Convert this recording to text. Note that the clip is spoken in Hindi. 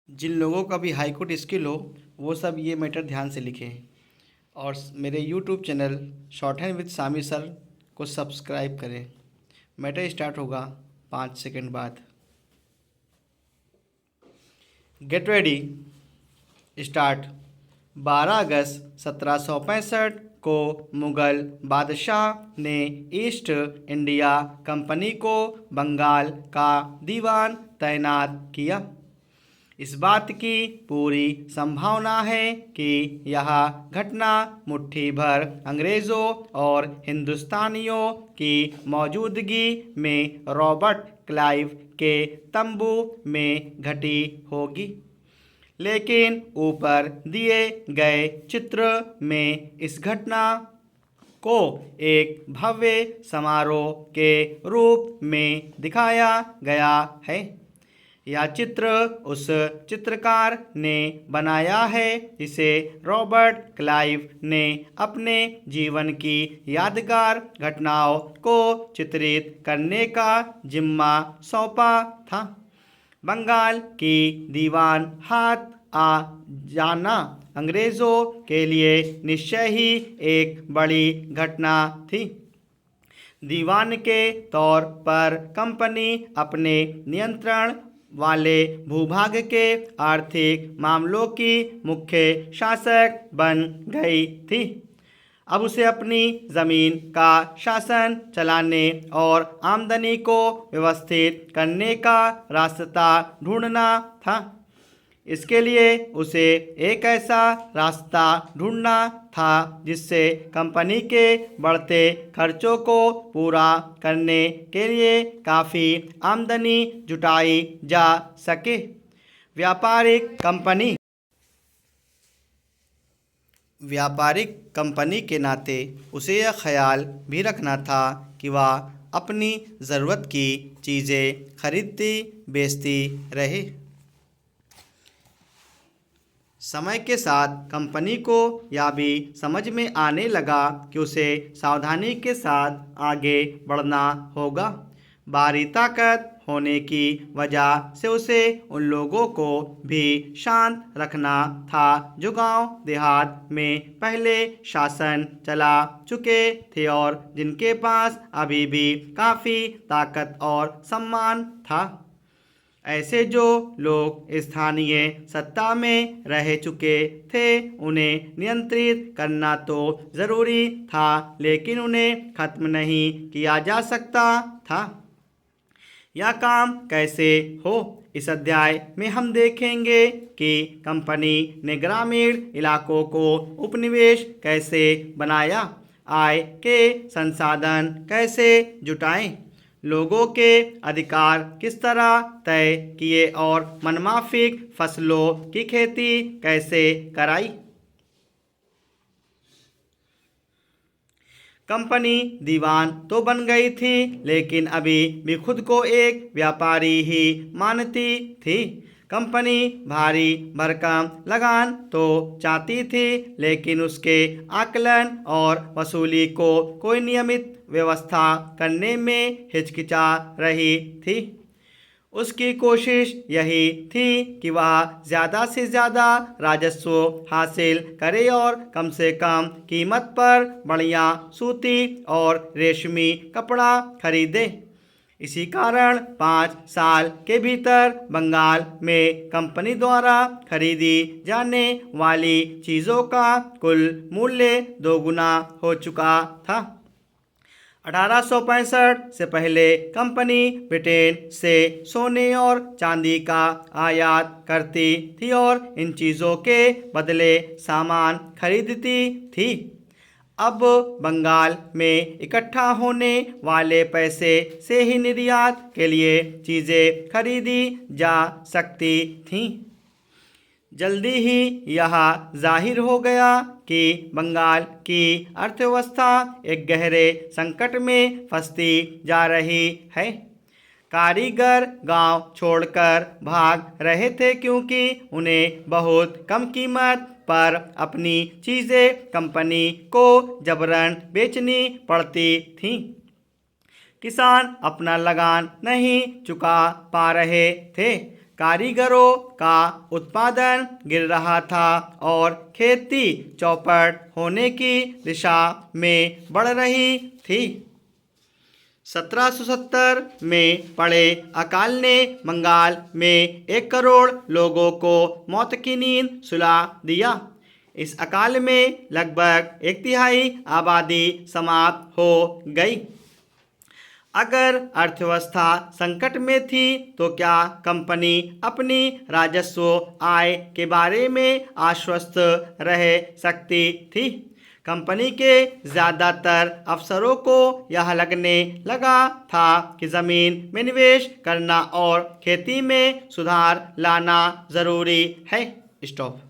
जिन लोगों का भी हाई कोर्ट स्किल हो वो सब ये मैटर ध्यान से लिखें और मेरे YouTube channel short hand with Sami sir को सब्सक्राइब करें। मैटर स्टार्ट होगा 5 सेकंड बाद। Get ready, start. 12 अगस्त 1765 को मुग़ल बादशाह ने ईस्ट इंडिया कंपनी को बंगाल का दीवान तैनात किया। इस बात की पूरी संभावना है कि यह घटना मुट्ठी भर अंग्रेज़ों और हिंदुस्तानियों की मौजूदगी में रॉबर्ट क्लाइव के तंबू में घटी होगी, लेकिन ऊपर दिए गए चित्र में इस घटना को एक भव्य समारोह के रूप में दिखाया गया है। यह चित्र उस चित्रकार ने बनाया है जिसे रॉबर्ट क्लाइव ने अपने जीवन की यादगार घटनाओं को चित्रित करने का जिम्मा सौंपा था। बंगाल की दीवान हाथ आ जाना अंग्रेज़ों के लिए निश्चय ही एक बड़ी घटना थी। दीवान के तौर पर कंपनी अपने नियंत्रण वाले भूभाग के आर्थिक मामलों की मुख्य शासक बन गई थी। अब उसे अपनी ज़मीन का शासन चलाने और आमदनी को व्यवस्थित करने का रास्ता ढूंढना था। इसके लिए उसे एक ऐसा रास्ता ढूंढना था जिससे कंपनी के बढ़ते खर्चों को पूरा करने के लिए काफ़ी आमदनी जुटाई जा सके। व्यापारिक कंपनी के नाते उसे यह ख्याल भी रखना था कि वह अपनी ज़रूरत की चीज़ें खरीदती बेचती रहे। समय के साथ कंपनी को यह भी समझ में आने लगा कि उसे सावधानी के साथ आगे बढ़ना होगा। बाहरी ताकत होने की वजह से उसे उन लोगों को भी शांत रखना था जो गांव देहात में पहले शासन चला चुके थे और जिनके पास अभी भी काफ़ी ताकत और सम्मान था। ऐसे जो लोग स्थानीय सत्ता में रह चुके थे उन्हें नियंत्रित करना तो ज़रूरी था, लेकिन उन्हें खत्म नहीं किया जा सकता था। यह काम कैसे हो, इस अध्याय में हम देखेंगे कि कंपनी ने ग्रामीण इलाकों को उपनिवेश कैसे बनाया, आय के संसाधन कैसे जुटाएं, लोगों के अधिकार किस तरह तय किए और मनमाफिक फसलों की खेती कैसे कराई। कंपनी दीवान तो बन गई थी, लेकिन अभी भी खुद को एक व्यापारी ही मानती थी। कंपनी भारी भरकम लगान तो चाहती थी, लेकिन उसके आकलन और वसूली को कोई नियमित व्यवस्था करने में हिचकिचा रही थी। उसकी कोशिश यही थी कि वह ज़्यादा से ज़्यादा राजस्व हासिल करे और कम से कम कीमत पर बढ़िया सूती और रेशमी कपड़ा खरीदे। इसी कारण 5 साल के भीतर बंगाल में कंपनी द्वारा खरीदी जाने वाली चीज़ों का कुल मूल्य 2 गुना हो चुका था। 1865 से पहले कंपनी ब्रिटेन से सोने और चांदी का आयात करती थी और इन चीज़ों के बदले सामान खरीदती थी। अब बंगाल में इकट्ठा होने वाले पैसे से ही निर्यात के लिए चीज़ें खरीदी जा सकती थीं। जल्दी ही यह जाहिर हो गया कि बंगाल की अर्थव्यवस्था एक गहरे संकट में फंसती जा रही है। कारीगर गांव छोड़कर भाग रहे थे क्योंकि उन्हें बहुत कम कीमत पर अपनी चीज़ें कंपनी को जबरन बेचनी पड़ती थीं। किसान अपना लगान नहीं चुका पा रहे थे, कारीगरों का उत्पादन गिर रहा था और खेती चौपट होने की दिशा में बढ़ रही थी। 1770 में पड़े अकाल ने बंगाल में 1 करोड़ लोगों को मौत की नींद सुला दिया। इस अकाल में लगभग 1/3 आबादी समाप्त हो गई। अगर अर्थव्यवस्था संकट में थी तो क्या कंपनी अपनी राजस्व आय के बारे में आश्वस्त रह सकती थी? कंपनी के ज़्यादातर अफसरों को यह लगने लगा था कि ज़मीन में निवेश करना और खेती में सुधार लाना ज़रूरी है। स्टॉप।